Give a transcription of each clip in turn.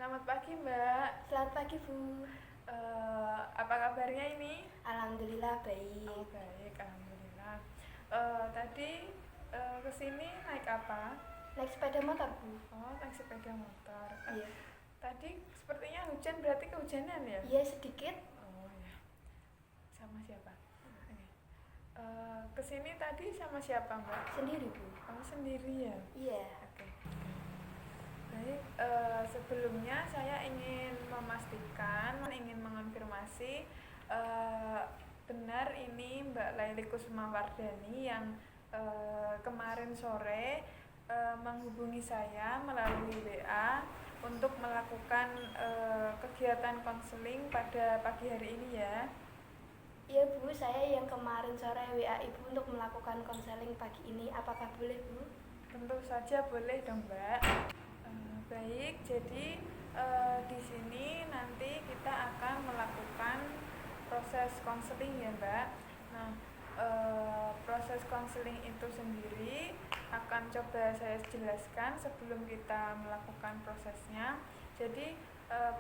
Selamat pagi Mbak. Selamat pagi, Bu. Apa kabarnya ini? Alhamdulillah baik. Oh baik, alhamdulillah. Tadi kesini naik apa? Naik sepeda motor, Bu. Oh naik sepeda motor. Iya. Tadi sepertinya hujan, berarti kehujanan ya? Iya, sedikit. Oh ya. Sama siapa? Oke. Kesini tadi sama siapa Mbak? Sendiri, Bu. Oh sendiri ya? Iya. Oke. Baik, sebelumnya saya ingin memastikan, ingin mengonfirmasi benar ini Mbak Laili Kusumawardani yang kemarin sore menghubungi saya melalui WA untuk melakukan kegiatan konseling pada pagi hari ini ya. Iya, Bu. Saya yang kemarin sore WA Ibu untuk melakukan konseling pagi ini. Apakah boleh, Bu? Tentu saja boleh dong Mbak. Baik, jadi di sini nanti kita akan melakukan proses konseling ya Mbak. Nah, proses konseling itu sendiri akan coba saya jelaskan sebelum kita melakukan prosesnya. Jadi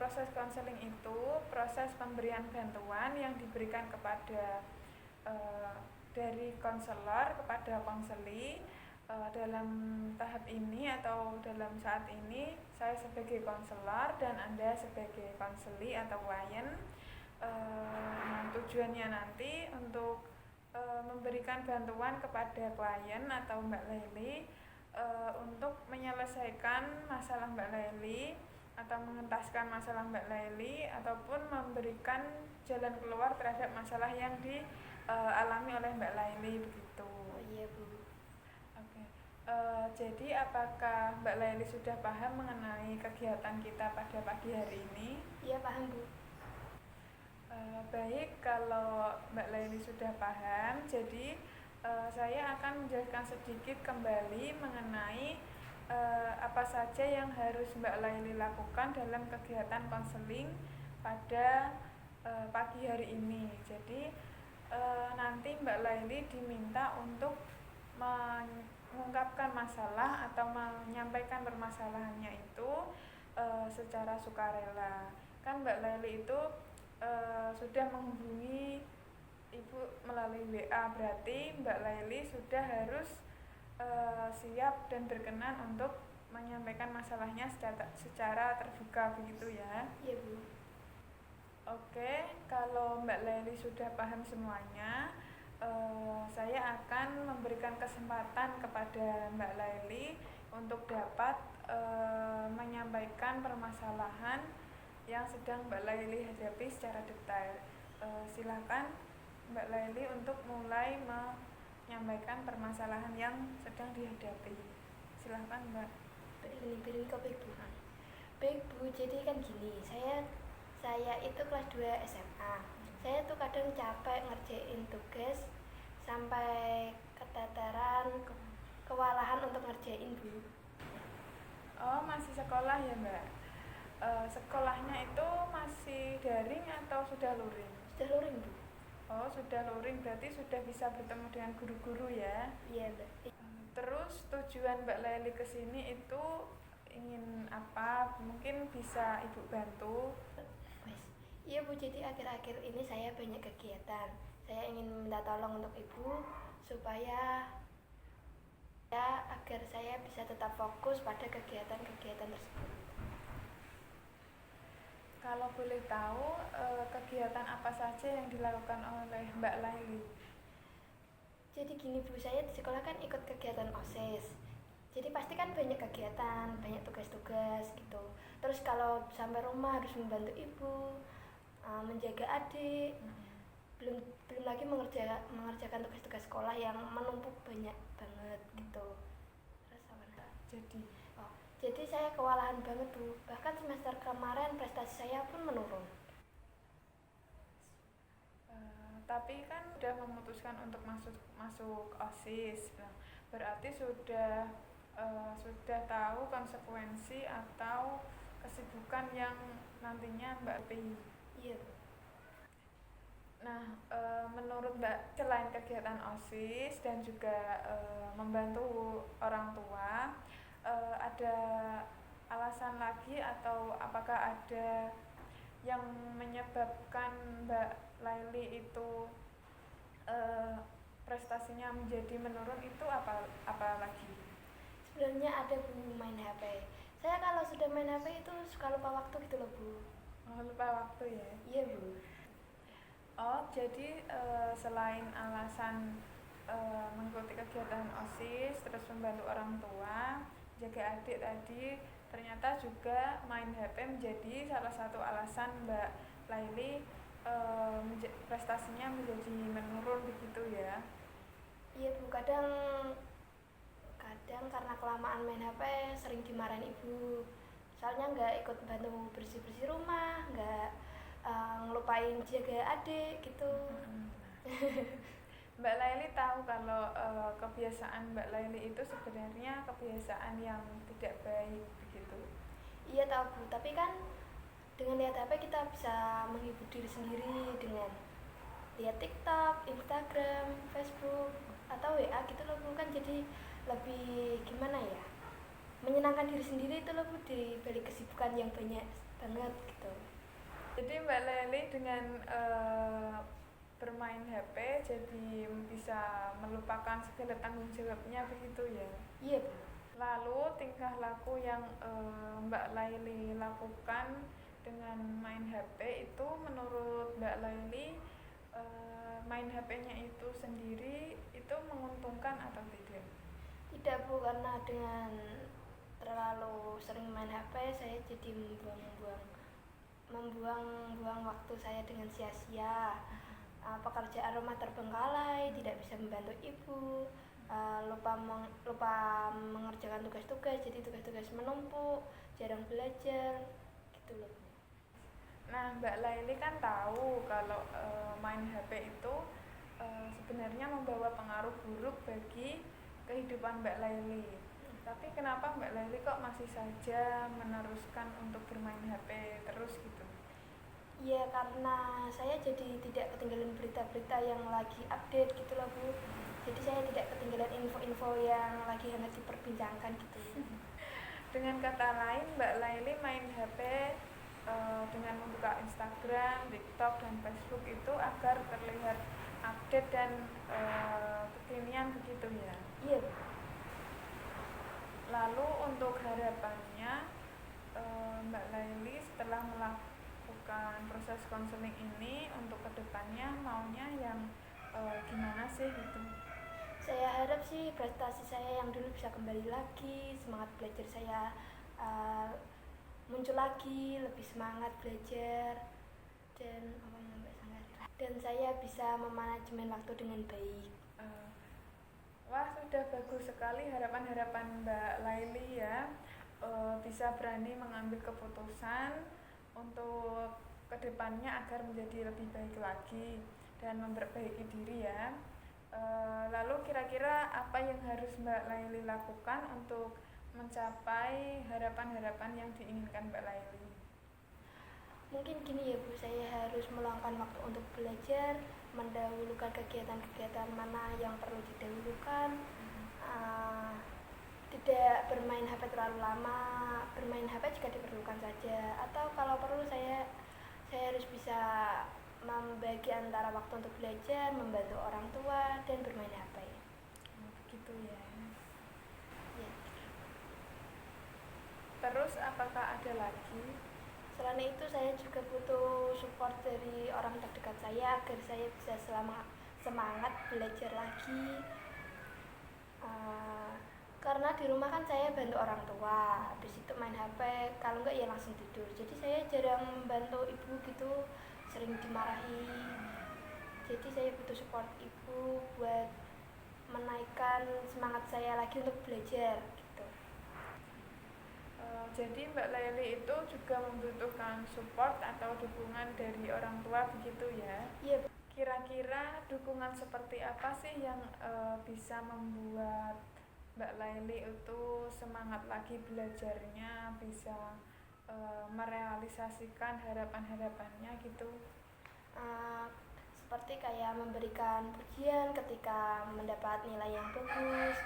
proses konseling itu proses pemberian bantuan yang diberikan kepada dari konselor kepada konseli. Dalam tahap ini atau dalam saat ini saya sebagai konselor dan Anda sebagai konseli atau klien. Tujuannya nanti untuk memberikan bantuan kepada klien atau Mbak Laili untuk menyelesaikan masalah Mbak Laili atau mengentaskan masalah Mbak Laili ataupun memberikan jalan keluar terhadap masalah yang dialami oleh Mbak Laili begitu. Oh iya, Bu. Oke. Jadi apakah Mbak Laili sudah paham mengenai kegiatan kita pada pagi hari ini? Iya, paham, Bu. Baik, kalau Mbak Laili sudah paham, jadi saya akan menjelaskan sedikit kembali mengenai apa saja yang harus Mbak Laili lakukan dalam kegiatan konseling pada pagi hari ini. Jadi nanti Mbak Laili diminta untuk mengungkapkan masalah atau menyampaikan permasalahannya itu secara sukarela. Kan Mbak Laili itu sudah menghubungi Ibu melalui WA, berarti Mbak Laili sudah harus siap dan berkenan untuk menyampaikan masalahnya secara terbuka begitu ya. Iya, Bu. Oke, kalau Mbak Laili sudah paham semuanya, saya akan memberikan kesempatan kepada Mbak Laili untuk dapat menyampaikan permasalahan yang sedang Mbak Laili hadapi secara detail. Silakan Mbak Laili untuk mulai menyampaikan permasalahan yang sedang dihadapi. Silakan Mbak. Piring kopi, Bu. Baik, Bu. Jadi kan gini, saya itu kelas 2 SMA. Saya tuh kadang capek ngerjain tugas sampai keteteran, kewalahan untuk ngerjain, Bu. Oh, masih sekolah ya Mbak? Sekolahnya itu masih daring atau sudah luring? Sudah luring, Bu. Oh, sudah luring, berarti sudah bisa bertemu dengan guru-guru ya? Iya, Mbak. Terus tujuan Mbak Laili kesini itu ingin apa? Mungkin bisa Ibu bantu. Iya, Bu, jadi akhir-akhir ini saya banyak kegiatan. Saya ingin minta tolong untuk Ibu supaya agar saya bisa tetap fokus pada kegiatan-kegiatan tersebut. Kalau boleh tahu, kegiatan apa saja yang dilakukan oleh Mbak Laili? Jadi gini, Bu, saya di sekolah kan ikut kegiatan OSIS. Jadi pasti kan banyak kegiatan, banyak tugas-tugas gitu. Terus kalau sampai rumah harus membantu ibu, menjaga adik, belum lagi mengerjakan tugas-tugas sekolah yang menumpuk banyak banget gitu. Terus apa? Jadi saya kewalahan banget, Bu. Bahkan semester kemarin prestasi saya pun menurun. Tapi kan sudah memutuskan untuk masuk OSIS, berarti sudah tahu konsekuensi atau kesibukan yang nantinya Mbak pilih. Iya. Nah, menurut Mbak, selain kegiatan OSIS dan juga membantu orang tua, ada alasan lagi atau apakah ada yang menyebabkan Mbak Laili itu prestasinya menjadi menurun itu apa lagi? Sebenarnya ada Bu, main HP. Saya kalau sudah main HP itu suka lupa waktu gitu loh Bu. Oh, lupa waktu ya? Iya Bu. Oh, jadi selain alasan mengikuti kegiatan OSIS, terus membantu orang tua, jaga adik tadi, ternyata juga main HP menjadi salah satu alasan Mbak Laili prestasinya menjadi menurun begitu ya? Iya Bu, kadang karena kelamaan main HP sering dimarahin ibu. Soalnya nggak ikut bantu bersih-bersih rumah, nggak ngelupain jaga adik gitu. Mbak Laili tahu kalau kebiasaan Mbak Laili itu sebenarnya kebiasaan yang tidak baik begitu. Iya tahu Bu, tapi kan dengan lihat HP kita bisa menghibur diri sendiri dengan lihat TikTok, Instagram, Facebook, atau WA gitu loh Bu, kan jadi lebih gimana ya, menyenangkan diri sendiri itu loh Bu, di balik kesibukan yang banyak banget gitu. Jadi Mbak Laili dengan bermain HP jadi bisa melupakan segala tanggung jawabnya begitu ya? Iya Bu. Lalu tingkah laku yang Mbak Laili lakukan dengan main HP itu menurut Mbak Laili main HP-nya itu sendiri itu menguntungkan atau tidak? Tidak Bu, karena dengan terlalu sering main HP saya jadi membuang waktu saya dengan sia-sia. Pekerjaan rumah terbengkalai, tidak bisa membantu ibu, lupa mengerjakan tugas-tugas, jadi tugas-tugas menumpuk, jarang belajar gitu loh. Nah, Mbak Laili kan tahu kalau main HP itu sebenarnya membawa pengaruh buruk bagi kehidupan Mbak Laili. Tapi kenapa Mbak Laili kok masih saja meneruskan untuk bermain HP terus gitu? Iya, karena saya jadi tidak ketinggalan berita-berita yang lagi update gitu loh Bu. Jadi saya tidak ketinggalan info-info yang lagi hangat diperbincangkan gitu. Dengan kata lain, Mbak Laili main HP dengan membuka Instagram, TikTok, dan Facebook itu agar terlihat update dan kekinian begitu ya? Iya Bu. Lalu untuk harapannya Mbak Laili setelah melakukan proses konseling ini untuk kedepannya maunya yang gimana sih gitu? Saya harap sih prestasi saya yang dulu bisa kembali lagi, semangat belajar saya muncul lagi, lebih semangat belajar, dan saya bisa memanajemen waktu dengan baik. Wah, sudah bagus sekali harapan-harapan Mbak Laili ya, bisa berani mengambil keputusan untuk kedepannya agar menjadi lebih baik lagi dan memperbaiki diri ya. Lalu kira-kira apa yang harus Mbak Laili lakukan untuk mencapai harapan-harapan yang diinginkan Mbak Laili? Mungkin gini ya Bu, saya harus meluangkan waktu untuk belajar, mendahulukan kegiatan-kegiatan mana yang perlu didahulukan, tidak bermain HP terlalu lama, bermain HP jika diperlukan saja, atau kalau perlu saya harus bisa membagi antara waktu untuk belajar, membantu orang tua, dan bermain HP. Begitu ya. Ya. Terus apakah ada lagi? Selain itu saya juga butuh support dari orang terdekat saya agar saya bisa semangat belajar lagi. Karena di rumah kan saya bantu orang tua, habis itu main HP, kalau enggak ya langsung tidur. Jadi saya jarang membantu ibu gitu, sering dimarahi. Jadi saya butuh support ibu buat menaikkan semangat saya lagi untuk belajar gitu. Jadi Mbak Laili itu juga membutuhkan support atau dukungan dari orang tua begitu ya? Iya. Kira-kira dukungan seperti apa sih yang bisa membuat Mbak Laili itu semangat lagi belajarnya, bisa merealisasikan harapan-harapannya gitu? seperti kayak memberikan pujian ketika mendapat nilai yang bagus,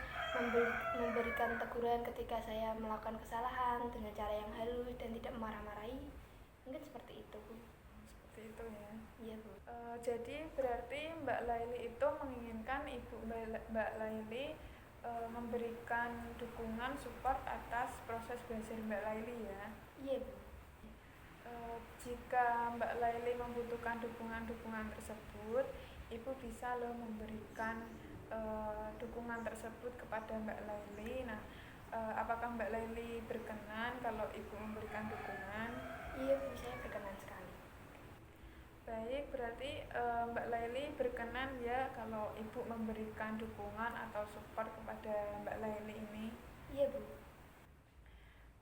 memberikan teguran ketika saya melakukan kesalahan dengan cara yang halus dan tidak marah-marahi. Mungkin seperti itu, Bu. Seperti itu ya. Iya, Bu. Jadi berarti Mbak Laili itu menginginkan Ibu Mbak Laili memberikan dukungan support atas proses belajar Mbak Laili ya. Iya, Bu. Jika Mbak Laili membutuhkan dukungan-dukungan tersebut, Ibu bisa loh memberikan dukungan tersebut kepada Mbak Laili. Nah, apakah Mbak Laili berkenan kalau Ibu memberikan dukungan? Iya, Bu, saya berkenan sekali. Baik, berarti Mbak Laili berkenan ya kalau Ibu memberikan dukungan atau support kepada Mbak Laili ini? Iya, Bu.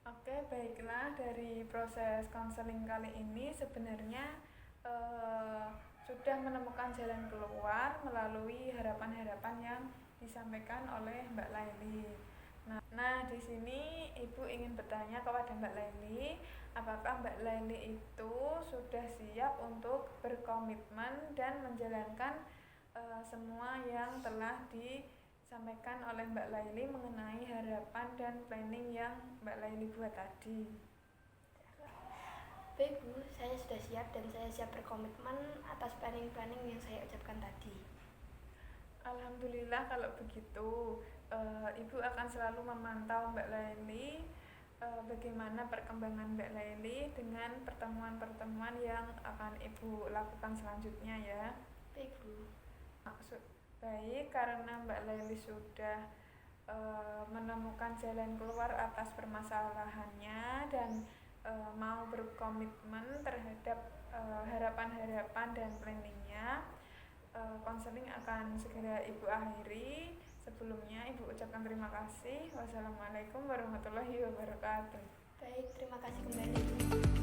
Oke, baiklah, dari proses konseling kali ini sebenarnya sudah menemukan jalan keluar melalui harapan-harapan yang disampaikan oleh Mbak Laili. Nah, di sini Ibu ingin bertanya kepada Mbak Laili, apakah Mbak Laili itu sudah siap untuk berkomitmen dan menjalankan semua yang telah disampaikan oleh Mbak Laili mengenai harapan dan planning yang Mbak Laili buat tadi? Baik, Bu, saya sudah siap dan saya siap berkomitmen atas planning-planning yang saya ucapkan tadi. Alhamdulillah kalau begitu. Ibu akan selalu memantau Mbak Laili, bagaimana perkembangan Mbak Laili dengan pertemuan-pertemuan yang akan Ibu lakukan selanjutnya ya. Baik, Bu. Baik, karena Mbak Laili sudah menemukan jalan keluar atas permasalahannya dan mau berkomitmen terhadap harapan-harapan dan planningnya, konseling akan segera Ibu akhiri. Sebelumnya Ibu ucapkan terima kasih. Wassalamualaikum warahmatullahi wabarakatuh. Baik, terima kasih kembali.